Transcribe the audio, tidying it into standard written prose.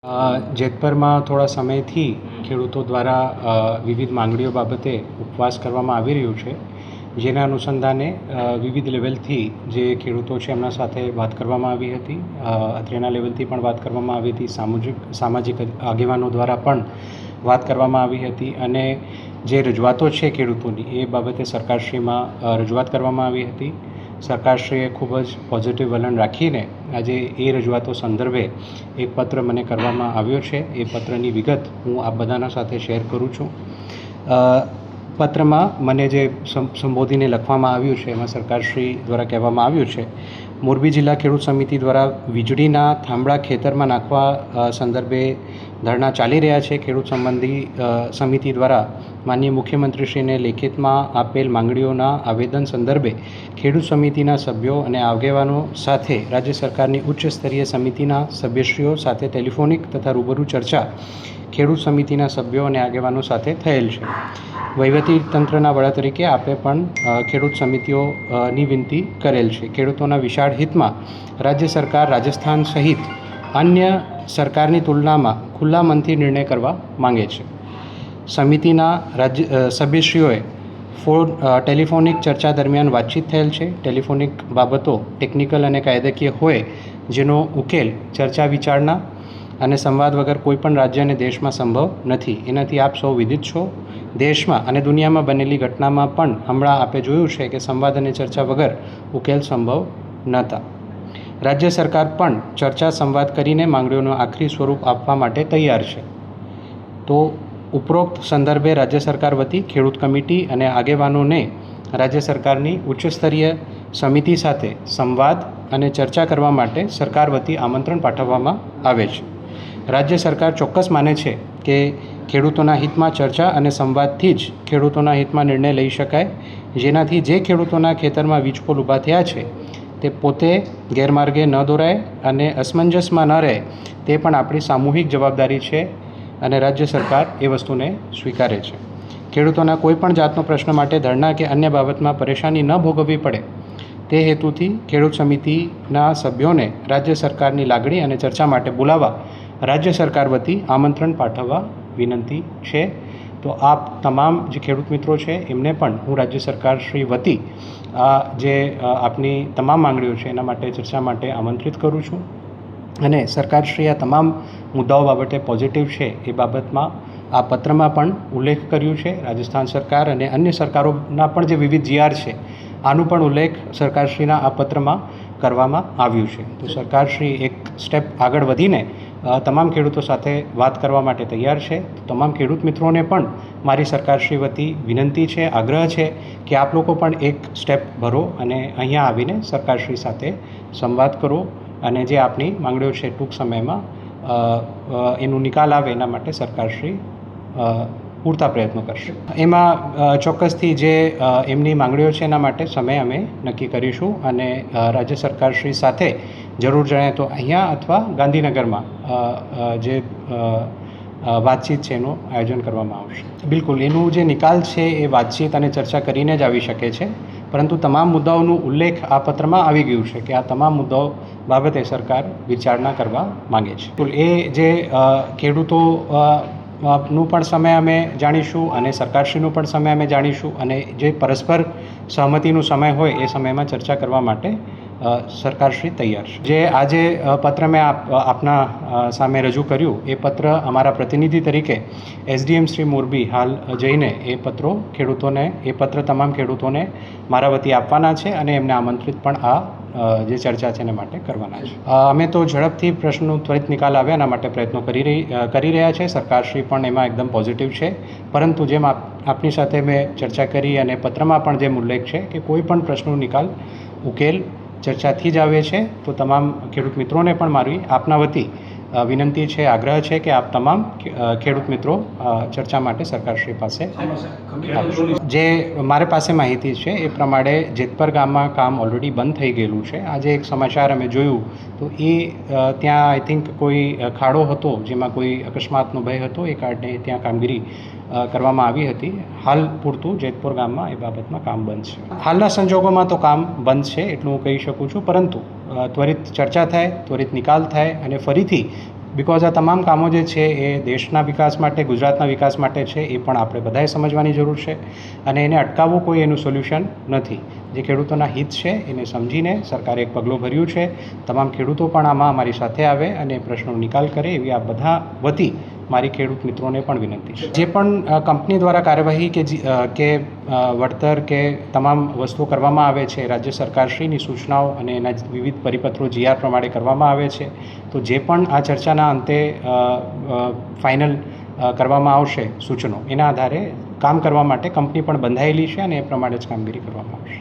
જેતપરમાં થોડા સમયથી ખેડૂતો દ્વારા વિવિધ માંગણીઓ બાબતે ઉપવાસ કરવામાં આવી રહ્યું છે, જેના અનુસંધાને વિવિધ લેવલથી જે ખેડૂતો છે એમના સાથે વાત કરવામાં આવી હતી. અત્રેના લેવલથી પણ વાત કરવામાં આવી હતી, સામાજિક આગેવાનો દ્વારા પણ વાત કરવામાં આવી હતી અને જે રજૂઆતો છે ખેડૂતોની એ બાબતે સરકારશ્રીમાં રજૂઆત કરવામાં આવી હતી. સરકારશ્રીએ ખૂબ જ પોઝિટિવ વલણ રાખીને આજે એ રજૂઆતો સંદર્ભે એક પત્ર મને કરવામાં આવ્યો છે. એ પત્રની વિગત હું આપ બધાના સાથે શેર કરું છું. પત્રમાં મને જે સંબોધીને લખવામાં આવ્યું છે એમાં સરકારશ્રી દ્વારા કહેવામાં આવ્યું છે, મોરબી જિલ્લા ખેડૂત સમિતિ દ્વારા વીજળીના થાંભળા ખેતરમાં નાખવા સંદર્ભે ધરણા ચાલી રહ્યા છે. ખેડૂત સંબંધી સમિતિ દ્વારા માનનીય મુખ્યમંત્રીશ્રીને લેખિતમાં આપેલ માંગણીઓના આવેદન સંદર્ભે ખેડૂત સમિતિના સભ્યો અને આગેવાનો સાથે રાજ્ય સરકારની ઉચ્ચ સ્તરીય સમિતિના સભ્યશ્રીઓ સાથે ટેલિફોનિક તથા રૂબરૂ ચર્ચા ખેડૂત સમિતિના સભ્યો અને આગેવાનો સાથે થયેલ છે. વહીવટી તંત્રના વડા તરીકે આપે પણ ખેડૂત સમિતિઓની વિનંતી કરેલ છે. ખેડૂતોના વિશાળ હિતમાં રાજ્ય સરકાર રાજસ્થાન સહિત અન્ય સરકારની તુલનામાં ખુલ્લા મનથી નિર્ણય કરવા માંગે છે. સમિતિના સભ્યશ્રીઓએ ટેલિફોનિક ચર્ચા દરમિયાન વાતચીત થયેલ છે. ટેલિફોનિક બાબતો ટેકનિકલ અને કાયદાકીય હોય જેનો ઉકેલ ચર્ચા વિચારણા અને સંવાદ વગર કોઈપણ રાજ્ય અને દેશમાં સંભવ નથી. એનાથી આપ સૌ વિદિત છો. દેશમાં અને દુનિયામાં બનેલી ઘટનામાં પણ હમણાં આપે જોયું છે કે સંવાદ અને ચર્ચા વગર ઉકેલ સંભવ નહોતા. રાજ્ય સરકાર પણ ચર્ચા સંવાદ કરીને માંગણીઓનું આખરી સ્વરૂપ આપવા માટે તૈયાર છે. તો ઉપરોક્ત સંદર્ભે રાજ્ય સરકાર વતી ખેડૂત કમિટી અને આગેવાનોને રાજ્ય સરકારની ઉચ્ચ સ્તરીય સમિતિ સાથે સંવાદ અને ચર્ચા કરવા માટે સરકાર વતી આમંત્રણ પાઠવવામાં આવે છે. રાજ્ય સરકાર ચોક્કસ માને છે કે ખેડૂતોના હિતમાં ચર્ચા અને સંવાદથી જ ખેડૂતોના હિતમાં નિર્ણય લઈ શકાય, જેનાથી જે ખેડૂતોના ખેતરમાં વીજપોલ ઊભા થયા છે તે પોતે ગેરમાર્ગે ન દોરાય અને અસમંજસમાં ન રહે, તે પણ આપણી સામૂહિક જવાબદારી છે અને રાજ્ય સરકાર એ વસ્તુને સ્વીકારે છે. ખેડૂતોના કોઈપણ જાતનો પ્રશ્ન માટે ધરણા કે અન્ય બાબતમાં પરેશાની ન ભોગવવી પડે તે હેતુથી ખેડૂત સમિતિના સભ્યોને રાજ્ય સરકારની લાગણી અને ચર્ચા માટે બોલાવવા રાજ્ય સરકાર વતી આમંત્રણ પાઠવવા વિનંતી છે. તો આપ તમામ જે ખેડૂત મિત્રો છે એમને પણ હું રાજ્ય સરકાર શ્રી વતી આ જે આપની તમામ માંગણીઓ છે એના માટે ચર્ચા માટે આમંત્રિત કરું છું અને સરકારશ્રી આ તમામ મુદ્દાઓ બાબતે પોઝિટિવ છે એ બાબતમાં આ પત્રમાં પણ ઉલ્લેખ કર્યું છે. રાજસ્થાન સરકાર અને અન્ય સરકારોના પણ જે વિવિધ જીઆર છે આનું પણ ઉલ્લેખ સરકારશ્રીના આ પત્રમાં કરવામાં આવ્યું છે. તો સરકારશ્રી એક સ્ટેપ આગળ વધીને તમામ ખેડૂતો સાથે વાત કરવા માટે તૈયાર છે. તમામ ખેડૂત મિત્રોને પણ મારી સરકારશ્રી વતી વિનંતી છે, આગ્રહ છે કે આપ લોકો પણ એક સ્ટેપ ભરો અને અહીંયા આવીને સરકારશ્રી સાથે સંવાદ કરો અને જે આપની માંગણીઓ છે ટૂંક સમયમાં એનું નિકાલ આવે એના માટે સરકારશ્રી પૂરતા પ્રયત્નો કરશે. એમાં ચોક્કસથી જે એમની માંગણીઓ છે એના માટે સમય અમે નક્કી કરીશું અને રાજ્ય સરકારશ્રી સાથે જરૂર જણાય તો અહીંયા અથવા ગાંધીનગરમાં જે વાતચીત છે એનું આયોજન કરવામાં આવશે. બિલકુલ, એનું જે નિકાલ છે એ વાતચીત અને ચર્ચા કરીને જ આવી શકે છે, પરંતુ તમામ મુદ્દાઓનું ઉલ્લેખ આ પત્રમાં આવી ગયું છે કે આ તમામ મુદ્દાઓ બાબતે સરકાર વિચારણા કરવા માંગે છે. એ જે ખેડૂતો નું પણ સમય અમે જાણીશું અને સરકારશ્રીનું પણ સમય અમે જાણીશું અને જે પરસ્પર સહમતિનું સમય હોય એ સમયમાં ચર્ચા કરવા માટે સરકારશ્રી તૈયાર છે. જે આજે પત્ર મેં આપના સામે રજૂ કર્યું એ પત્ર અમારા પ્રતિનિધિ તરીકે એસડીએમ શ્રી મોરબી હાલ જઈને એ પત્ર તમામ ખેડૂતોને મારા વતી આપવાના છે અને એમને આમંત્રિત પણ આ જે ચર્ચા છે એના માટે કરવાના છે. અમે તો ઝડપથી પ્રશ્નનો ત્વરિત નિકાલ આવે એના માટે પ્રયત્નો કરી રહ્યા છે. સરકારશ્રી પણ એમાં એકદમ પોઝિટિવ છે, પરંતુ જેમ આપની સાથે મેં ચર્ચા કરી અને પત્રમાં પણ જેમ ઉલ્લેખ છે કે કોઈ પણ પ્રશ્નનો નિકાલ ઉકેલ ચર્ચાથી જ આવે છે. તો તમામ ખેડૂત મિત્રોને પણ મારી આપના વતી વિનંતી છે, આગ્રહ છે કે આપ તમામ ખેડૂત મિત્રો ચર્ચા માટે સરકારશ્રી પાસે જે મારી પાસે માહિતી છે એ પ્રમાણે જેતપર ગામમાં કામ ઓલરેડી બંધ થઈ ગયેલું છે. આજે એક સમાચાર અમે જોયું તો એ ત્યાં આઈ થિંક કોઈ ખાડો હતો જેમાં કોઈ અકસ્માતનો ભય હતો, એ કારણે ત્યાં કામગીરી કરવામાં આવી હતી. હાલ પૂરતું જેતપુર ગામમાં એ બાબતમાં કામ બંધ છે. હાલના સંજોગોમાં તો કામ બંધ છે એટલું હું કહી શકું છું, પરંતુ ત્વરિત ચર્ચા થાય, ત્વરિત નિકાલ થાય અને ફરીથી બિકોઝ આ તમામ કામો જે છે એ દેશના વિકાસ માટે, ગુજરાતના વિકાસ માટે છે, એ પણ આપણે બધાએ સમજવાની જરૂર છે અને એને અટકાવવું કોઈ એનું સોલ્યુશન નથી. જે ખેડૂતોના હિત છે એને સમજીને સરકારે એક પગલું ભર્યું છે. તમામ ખેડૂતો પણ આમાં અમારી સાથે આવે અને પ્રશ્નનો નિકાલ કરે એવી આ બધા વતી મારી ખેડૂત મિત્રોને પણ વિનંતી છે. જે પણ કંપની દ્વારા કાર્યવાહી કે વળતર કે તમામ વસ્તુઓ કરવામાં આવે છે, રાજ્ય સરકારશ્રીની સૂચનાઓ અને એના વિવિધ પરિપત્રો GR પ્રમાણે કરવામાં આવે છે. તો જે પણ આ ચર્ચાના અંતે ફાઇનલ કરવામાં આવશે સૂચનો, એના આધારે કામ કરવા માટે કંપની પણ બંધાયેલી છે અને એ પ્રમાણે જ કામગીરી કરવામાં આવશે.